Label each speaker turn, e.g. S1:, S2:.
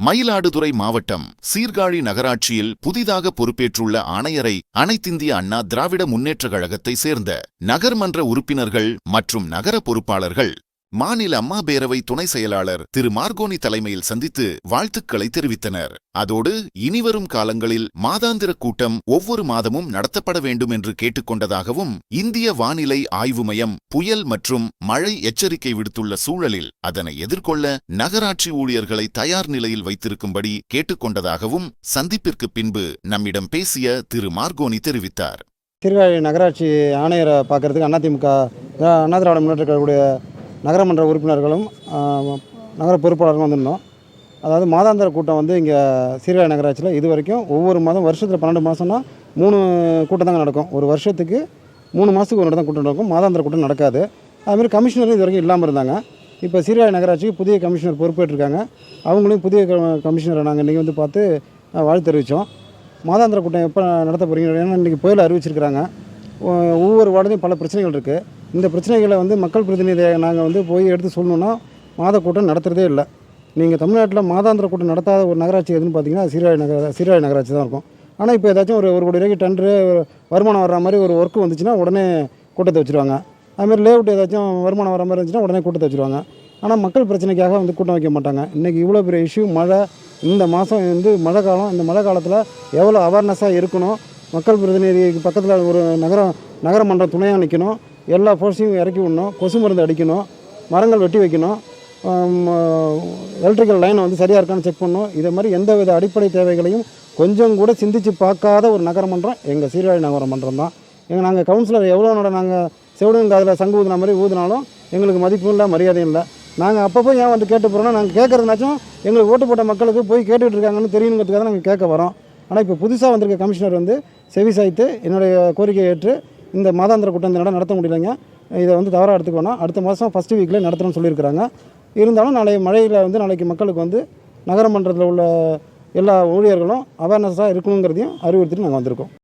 S1: மயிலாடுதுறை மாவட்டம் சீர்காழி நகராட்சியில் புதிதாக பொறுப்பேற்றுள்ள ஆணையரை அனைத்திந்திய அண்ணா திராவிட முன்னேற்றக் கழகத்தைச் சேர்ந்த நகர்மன்ற உறுப்பினர்கள் மற்றும் நகர பொறுப்பாளர்கள் மாநில அம்மா பேரவை துணை செயலாளர் திரு மார்கோனி தலைமையில் சந்தித்து வாழ்த்துக்களை தெரிவித்தனர். அதோடு இனிவரும் காலங்களில் மாதாந்திர கூட்டம் ஒவ்வொரு மாதமும் நடத்தப்பட வேண்டும் என்று கேட்டுக்கொண்டதாகவும், இந்திய வானிலை ஆய்வு மையம் புயல் மற்றும் மழை எச்சரிக்கை விடுத்துள்ள சூழலில் அதனை எதிர்கொள்ள நகராட்சி ஊழியர்களை தயார் நிலையில் வைத்திருக்கும்படி கேட்டுக்கொண்டதாகவும் சந்திப்பிற்கு பின்பு நம்மிடம் பேசிய திரு மார்கோனி தெரிவித்தார்.
S2: சீர்காழி நகராட்சி ஆணையரை பார்க்கறதுக்கு அதிமுக அண்ணா திராவிட முன்னேற்றக் கழகத்துடைய நகரமன்ற உறுப்பினர்களும் நகர பொறுப்பாளர்களும் வந்திருந்தோம். அதாவது மாதாந்திர கூட்டம் வந்து இங்கே சீர்காழி நகராட்சியில் இது வரைக்கும் ஒவ்வொரு மாதம் வருஷத்தில் 12 மாதம்னா 3 கூட்டம் தாங்க நடக்கும். ஒரு வருஷத்துக்கு 3 மாதத்துக்கு ஒரு தான் கூட்டம் நடக்கும். மாதாந்திர கூட்டம் நடக்காது. அதுமாதிரி கமிஷனரும் இது வரைக்கும் இல்லாமல் இருந்தாங்க. இப்போ சீர்காழி நகராட்சிக்கு புதிய கமிஷனர் பொறுப்பேற்றிருக்காங்க. அவங்களையும் புதிய கமிஷனரை நாங்கள் இன்றைக்கி வந்து பார்த்து வாழ்த்து தெரிவித்தோம். மாதாந்திர கூட்டம் எப்போ நடத்த போகிறீங்க? ஏன்னா இன்றைக்கி புயல் அறிவிச்சிருக்கிறாங்க. ஒவ்வொரு வார்டுலையும் பல பிரச்சனைகள் இருக்குது. இந்த பிரச்சனைகளை வந்து மக்கள் பிரதிநிதியாக நாங்கள் வந்து போய் எடுத்து சொல்லணுன்னா மாத கூட்டம் நடத்துகிறதே இல்லை. நீங்கள் தமிழ்நாட்டில் மாதாந்திர கூட்டம் நடத்தாத ஒரு நகராட்சி எதுன்னு பார்த்தீங்கன்னா சீர்காழி நகராட்சி தான் இருக்கும். ஆனால் இப்போ ஏதாச்சும் ஒரு கோடி ரூபாய்க்கு டெண்டரு வருமானம் வர்ற மாதிரி ஒரு ஒர்க்கு வந்துச்சுன்னா உடனே கூட்டத்தை வச்சுருவாங்க. அதுமாதிரி லேஅவுட் ஏதாச்சும் வருமானம் வர மாதிரி இருந்துச்சுன்னா உடனே கூட்டத்தை வச்சுருவாங்க. ஆனால் மக்கள் பிரச்சனைக்காக வந்து கூட்டம் வைக்க மாட்டாங்க. இன்றைக்கி இவ்வளோ பெரிய இஷ்யூ மழை, இந்த மாதம் வந்து மழை காலம். இந்த மழை காலத்தில் எவ்வளோ அவேர்னஸாக இருக்கணும், மக்கள் பிரதிநிதிக்கு பக்கத்தில் ஒரு நகரமன்றம் துணையாக நிற்கணும், எல்லா ஃபோர்ஸையும் இறக்கி விடணும், கொசு மருந்து அடிக்கணும், மரங்கள் வெட்டி வைக்கணும், எலக்ட்ரிக்கல் லைனை வந்து சரியாக இருக்கான்னு செக் பண்ணணும். இதை மாதிரி எந்த வித அடிப்படை தேவைகளையும் கொஞ்சம் கூட சிந்தித்து பார்க்காத ஒரு நகரமன்றம் எங்கள் சீர்காழி நகரமன்றம் தான். நாங்கள் கவுன்சிலர் எவ்வளோ நாங்கள் செவிடன் காதில் சங்கு ஊதுன மாதிரி ஊதினாலும் எங்களுக்கு மதிப்பும் இல்லை, மரியாதையும் இல்லை. நாங்கள் அப்பப்போ ஏன் வந்து கேட்டு போகிறோன்னா, நாங்கள் கேட்குறதுனாச்சும் எங்களுக்கு ஓட்டு போட்ட மக்களுக்கு போய் கேட்டுக்கிட்டு இருக்காங்கன்னு தெரியணுங்கிறதுக்காக நாங்கள் கேட்க வரோம். ஆனால் இப்போ புதுசாக வந்திருக்க கமிஷனர் வந்து செவி சாய்த்து என்னுடைய கோரிக்கையை ஏற்று இந்த மாதாந்திர கூட்டம் இந்த நடத்த முடியலைங்க, இதை வந்து தவறாக எடுத்துக்கணும், அடுத்த மாதம் ஃபஸ்ட்டு வீக்கில் நடத்தணும்னு சொல்லியிருக்கிறாங்க. இருந்தாலும் மழையில் வந்து நாளைக்கு மக்களுக்கு வந்து நகரமன்றத்தில் உள்ள எல்லா ஊழியர்களும் அவேர்னஸாக இருக்கணுங்கிறதையும் அறிவுறுத்திட்டு நாங்கள் வந்திருக்கோம்.